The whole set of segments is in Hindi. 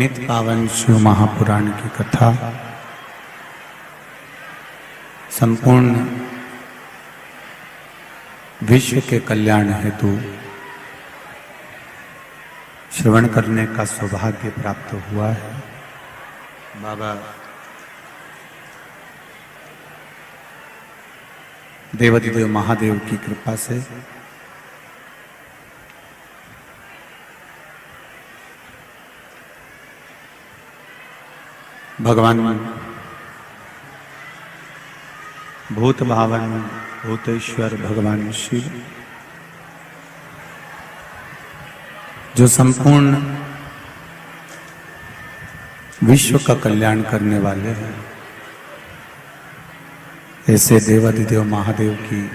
नित पावन शिव महापुराण की कथा संपूर्ण विश्व के कल्याण हेतु श्रवण करने का सौभाग्य प्राप्त हुआ है। बाबा देवाधिदेव महादेव की कृपा से भगवान भूत भावन भूतेश्वर भगवान शिव जो संपूर्ण विश्व का कल्याण करने वाले हैं, ऐसे देवाधिदेव महादेव की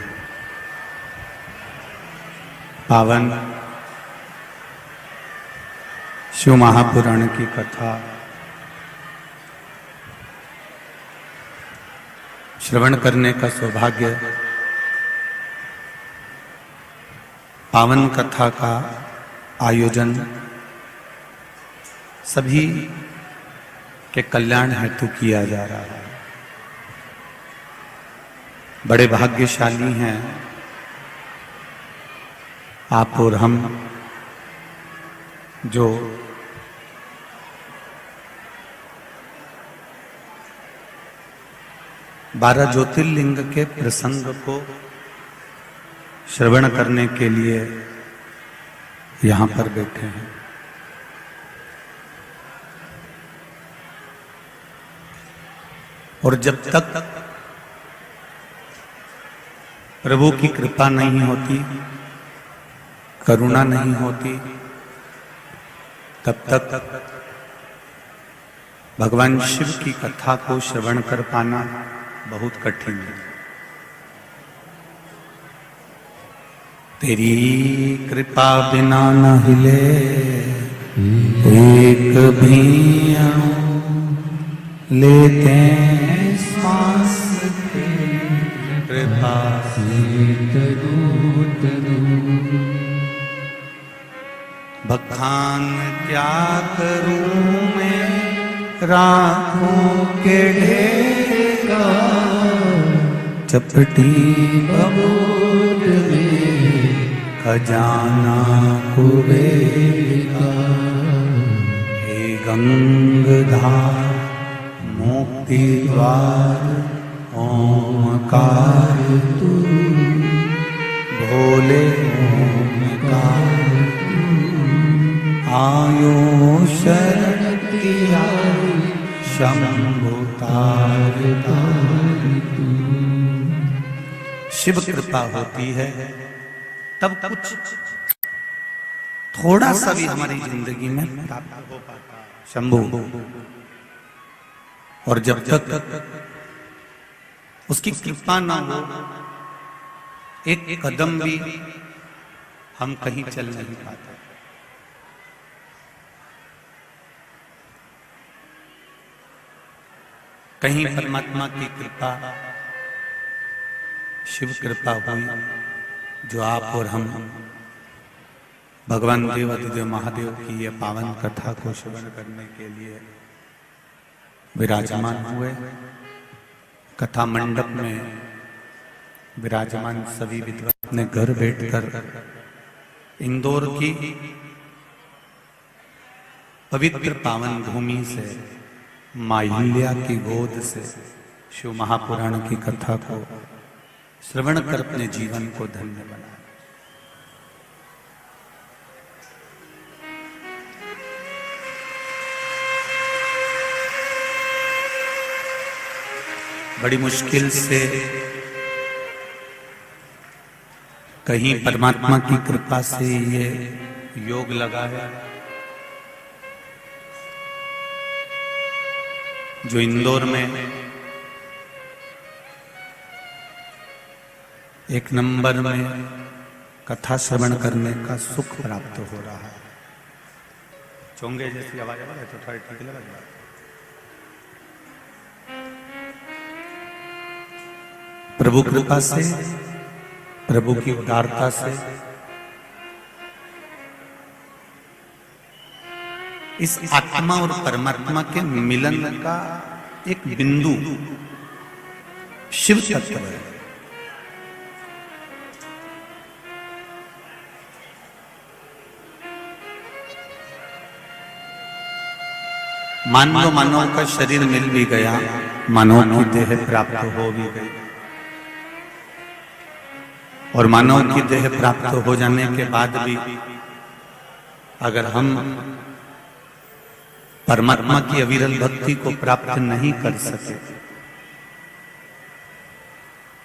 पावन शिव महापुराण की कथा श्रवण करने का सौभाग्य, पावन कथा का आयोजन सभी के कल्याण हेतु किया जा रहा है। बड़े भाग्यशाली हैं आप और हम जो बारह ज्योतिर्लिंग के प्रसंग को श्रवण करने के लिए यहां पर बैठे हैं। और जब तक प्रभु की कृपा नहीं होती, करुणा नहीं होती, तब तक भगवान शिव की कथा को श्रवण कर पाना बहुत कठिन है। तेरी कृपा बिना न हिले एक भी अणु, लेते श्वास कृपा बखान क्या करूं मैं राखों के ढेर का, चपटी बबूल में खजाना कुबेर का। हे गंगधार मुक्ति द्वार ओमकार तू, भोले ओमकार आयो शरण किया शंभु तार तू। शिव कृपा होती है तब कुछ थोड़ा सा भी हमारी जिंदगी में प्राप्त हो पाता है शंभु। और जब तक उसकी कृपा ना हो, एक कदम भी हम कहीं चल नहीं पाते। कहीं परमात्मा की कृपा, शिव कृपा हुई, जो आप और हम भगवान देवाधिदेव महादेव की ये पावन कथा को श्रवण करने के लिए विराजमान हुए। कथा मंडप में विराजमान सभी विद्वान अपने घर बैठकर इंदौर की पवित्र पावन भूमि से, माहिल्या की गोद से शिव महापुराण की कथा को श्रवण कर अपने जीवन को धन्य बनाए। बड़ी मुश्किल से कहीं परमात्मा की कृपा से ये योग लगा है, जो इंदौर में एक नंबर में कथा श्रवण करने का सुख प्राप्त हो रहा है। चोंगे जैसी आवाज आ रही है तो थोड़ा ठीक लगा। प्रभु कृपा से, प्रभु की उदारता से इस आत्मा और परमात्मा के मिलन का एक बिंदु शिव तत्व है। मान लो मानव का शरीर मिल भी गया, मानव की देह प्राप्त हो भी गई, और मानव की देह प्राप्त हो जाने के बाद भी अगर हम परमात्मा की अविरल भक्ति को प्राप्त नहीं कर सके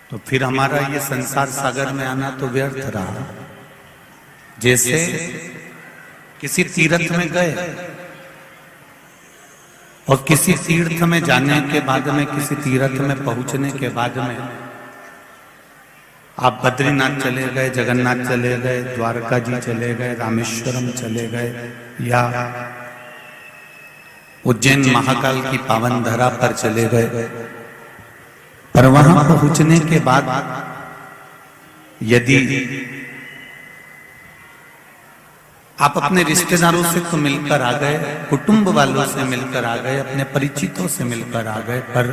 तो फिर हमारा ये संसार सागर में आना तो व्यर्थ रहा। जैसे किसी तीर्थ में गए और किसी तीर्थ में जाने के बाद में, किसी तीर्थ में पहुंचने के बाद में आप बद्रीनाथ चले गए, जगन्नाथ चले गए, द्वारका जी चले गए, रामेश्वरम चले गए, या उज्जैन महाकाल की पावन धरा पर चले गए, पर वहां पहुंचने के बाद यदि आप अपने रिश्तेदारों से तो मिलकर आ गए, कुटुंब वालों से मिलकर आ गए, अपने परिचितों से मिलकर आ गए, पर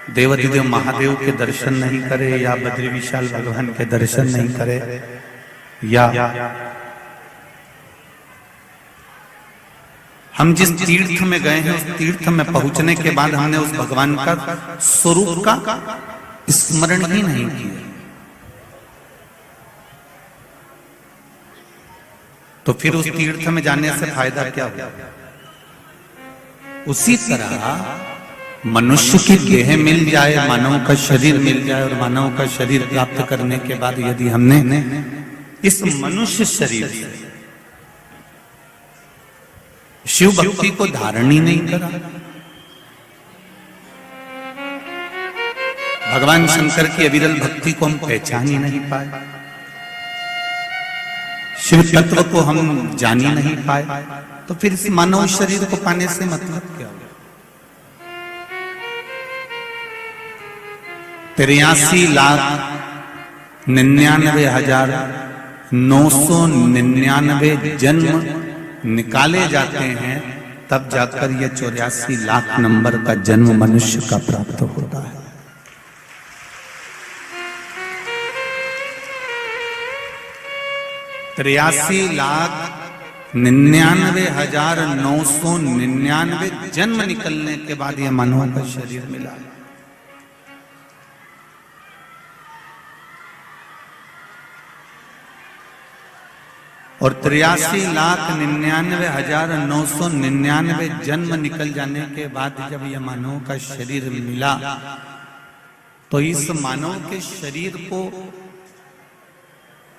देवाधिदेव महादेव के दर्शन नहीं करे, या बद्री विशाल भगवान के दर्शन नहीं करे, या हम जिस तीर्थ में गए हैं उस तीर्थ में पहुंचने के बाद हमने उस भगवान का स्वरूप का स्मरण ही नहीं किया, तो फिर उस तीर्थ में जाने से फायदा क्या हुआ? उसी तरह मनुष्य की देह मिल जाए, मानव का शरीर मिल जाए, और मानव का शरीर प्राप्त करने के बाद यदि हमने इस मनुष्य शरीर से शिव भक्ति को धारण ही नहीं करा, भगवान शंकर की अविरल भक्ति को हम पहचान ही नहीं पाए, शिव तत्व को हम जान ही नहीं पाए, तो फिर इस मानव शरीर को पाने से मतलब क्या होगा? 83,99,999 जन्म निकाले जाते हैं, तब जाकर ये 84 लाख नंबर का जन्म मनुष्य का प्राप्त होता है। तिरासी लाख 99,999 जन्म निकलने के बाद यह मानव का शरीर मिला। और 83,99,999 जन्म निकल जाने के बाद जब यह मानव का शरीर मिला, तो इस मानव के शरीर को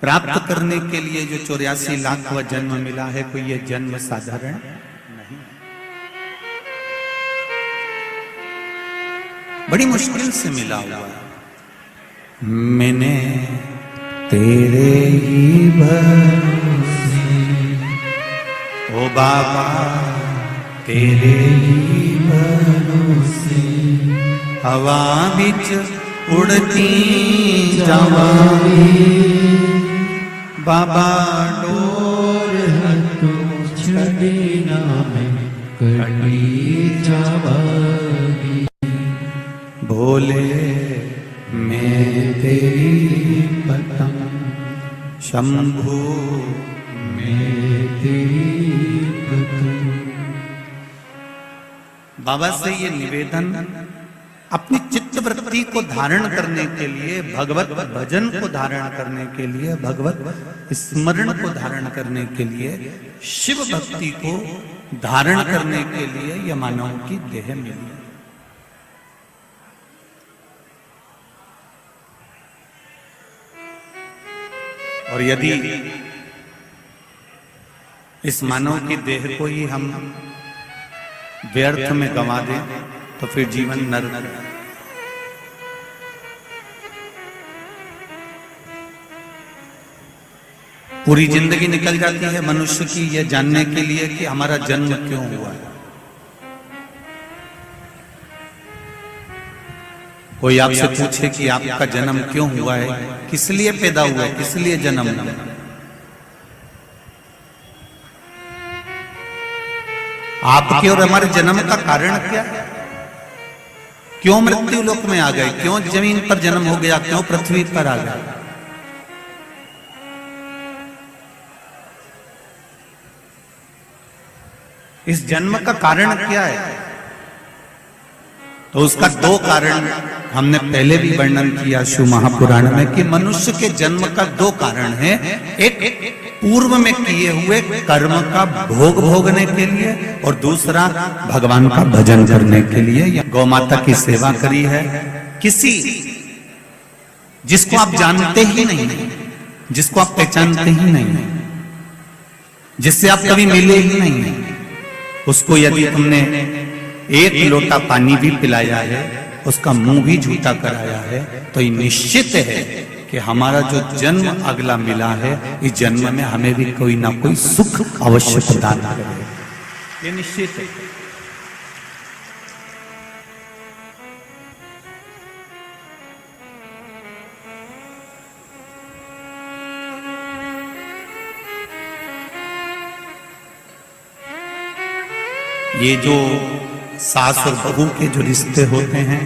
प्राप्त करने के लिए जो 84 लाखवां जन्म मिला है, कोई ये जन्म साधारण नहीं, बड़ी मुश्किल से मिला हुआ है। मैंने तेरे ही भरोसे ओ बाबा, तेरे ही भरोसे हवा बिच उड़ती जावांगी, बाबा डोर हटो छड़ी ना मैं कटी जावांगी, भोले मैं तेरी पतंग, शंभू मैं तेरी पतंग। बाबा से ये निवेदन अपनी चित्तवृत्ति को धारण करने के लिए, भगवत भजन को धारण करने के लिए, भगवत स्मरण को धारण करने के लिए, शिव भक्ति को धारण करने के लिए यह मानव की देह मिली। और यदि इस मानव की देह को ही हम व्यर्थ में गंवा दें तो फिर जीवन नरक है। पूरी जिंदगी निकल जाती है मनुष्य की यह जानने के लिए कि हमारा जन्म क्यों हुआ है। कोई आपसे पूछे कि आपका जन्म क्यों हुआ है, किस लिए पैदा हुआ है, किस लिए जन्म हुआ, आपके और हमारे जन्म का कारण क्या है? क्यों मृत्यु लोक में आ गए? क्यों जमीन पर जन्म हो गया? क्यों पृथ्वी पर आ गए? इस जन्म का कारण क्या है? तो उसका दो कारण हमने पहले भी वर्णन किया शिव महापुराण में कि मनुष्य के जन्म का दो कारण है। एक पूर्व में किए हुए कर्म का भोग भोगने के लिए और दूसरा भगवान का भजन करने के लिए या गौ माता की सेवा करी है। किसी जिसको आप जानते ही नहीं, जिसको आप पहचानते ही नहीं, जिससे आप कभी मिले ही नहीं, उसको यदि तुमने एक लोटा पानी भी पिलाया है, उसका मुंह भी झूठा कराया है, तो ये निश्चित है कि हमारा जो जन्म अगला मिला है, इस जन्म में हमें भी कोई ना कोई सुख अवश्य प्रदान करेगा। ये निश्चित है। ये जो सास और बहू के जो रिश्ते होते हैं,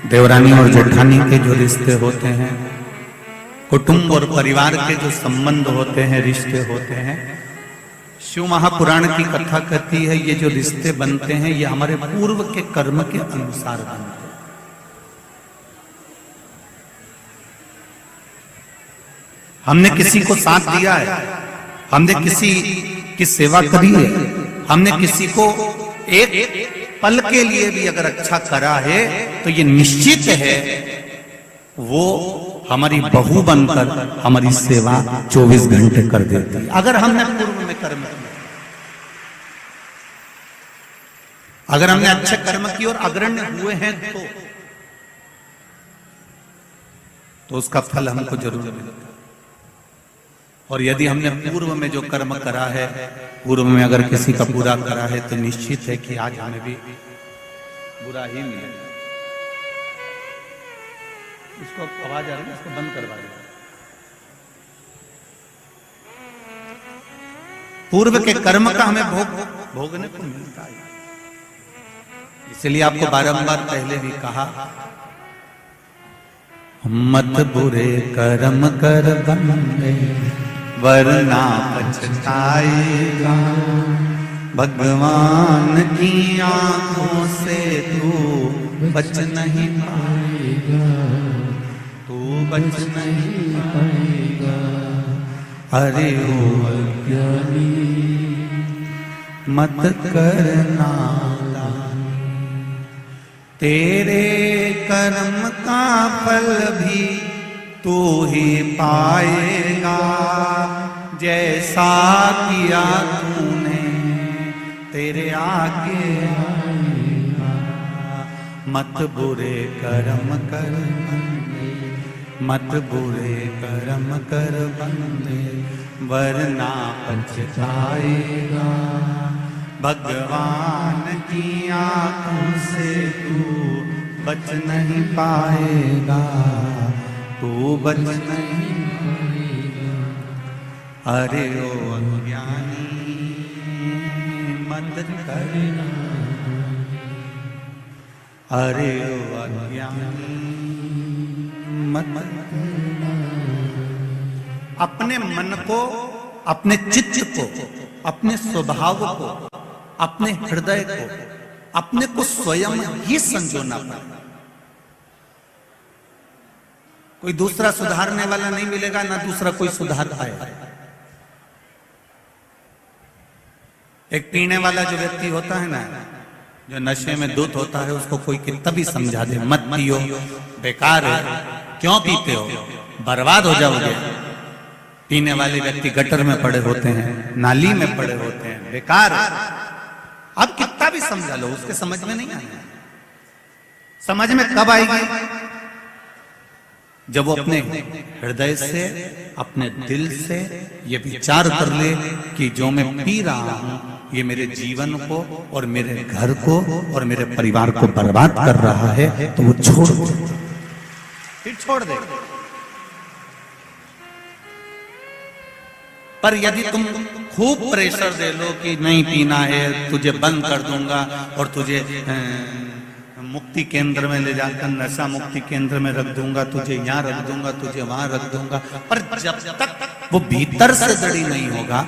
देवरानी और जेठानी के जो रिश्ते होते हैं, कुटुंब और परिवार के जो संबंध होते हैं, रिश्ते होते हैं, शिव महापुराण की कथा कहती है ये जो रिश्ते बनते हैं ये हमारे पूर्व के कर्म के अनुसार बनते हैं। हमने किसी को साथ दिया है, हमने किसी की सेवा करी है, हमने किसी को एक पल के लिए भी अगर अच्छा करा है, तो ये निश्चित है वो हमारी बहू बनकर हमारी सेवा 24 घंटे कर देती है। अगर हमने पूर्व में कर्म किया, अगर हमने अच्छे कर्म किए और अग्रण्य हुए हैं तो उसका फल हमको जरूर मिलेगा। और यदि हमने पूर्व में जो कर्म करा है, पूर्व में अगर किसी का बुरा करा है, तो निश्चित है कि आज हमें भी बुरा ही मिलेगा। इसको आवाज आ रही है, इसको बंद करवा दो। पूर्व के कर्म का हमें भोगने को मिलता है। इसलिए आपको बारंबार पहले भी कहा, मत बुरे कर्म कर बंदे वरना पछताएगा, भगवान की आंखों से तू बच नहीं पाएगा, तू बच नहीं पाएगा। अरे ओ अज्ञानी मत करना दानी, तेरे कर्म का फल भी तू ही पाएगा, जैसा किया तूने तेरे आगे आएगा। मत बुरे कर्म कर बंदे, मत बुरे कर्म कर बंदे, वरना पछताएगा, भगवान की आंखों से तू बच नहीं पाएगा, तू बच नहीं पाएगा। अरे ओ अज्ञानी मत करना, अरे ओ अज्ञानी मत करना। अपने मन को, अपने चित्त को, अपने स्वभाव को, अपने हृदय को, अपने को स्वयं ही संजोना पड़ेगा। कोई दूसरा सुधारने वाला नहीं मिलेगा, ना दूसरा कोई सुधार पाएगा। एक पीने वाला जो व्यक्ति होता है ना, जो नशे में धुत होता है, उसको कोई कितना भी समझा दे मत पियो, बेकार है, क्यों पीते हो, बर्बाद हो जाओगे। पीने वाले व्यक्ति गटर में पड़े होते हैं, नाली में पड़े होते हैं, बेकार है। अब कितना भी समझा लो, उसके समझ में नहीं आएगा। समझ में कब आएगी? जब वो अपने हृदय से, अपने दिल से ये विचार कर ले कि जो मैं पी रहा हूं ये मेरे जीवन को और मेरे घर को और मेरे परिवार को बर्बाद कर रहा है, तो वो छोड़ दे, फिर छोड़ दे। पर यदि तुम खूब प्रेशर दे लो कि नहीं पीना है, तुझे बंद कर दूंगा और तुझे मुक्ति केंद्र में ले जाकर नशा मुक्ति केंद्र में रख दूंगा, तुझे यहाँ रख दूंगा, तुझे वहां रख दूंगा, पर जब तक वो भीतर से दृढ़ नहीं होगा,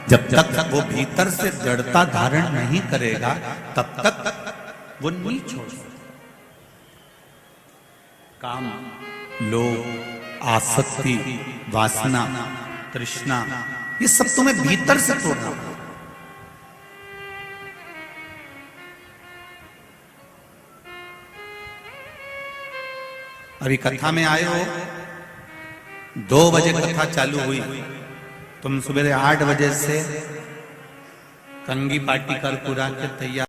जब तक वो भीतर से दृढ़ता धारण नहीं करेगा, तब तक वो नहीं छोड़ सकता। काम, लोभ, आसक्ति, वासना, तृष्णा, ये सब तुम्हें भीतर से तोड़ना होगा। अभी कथा में आए हो, 2 बजे कथा चालू हुई, तुम सुबह 8 बजे से कंगी पार्टी कर पूरा के तैयार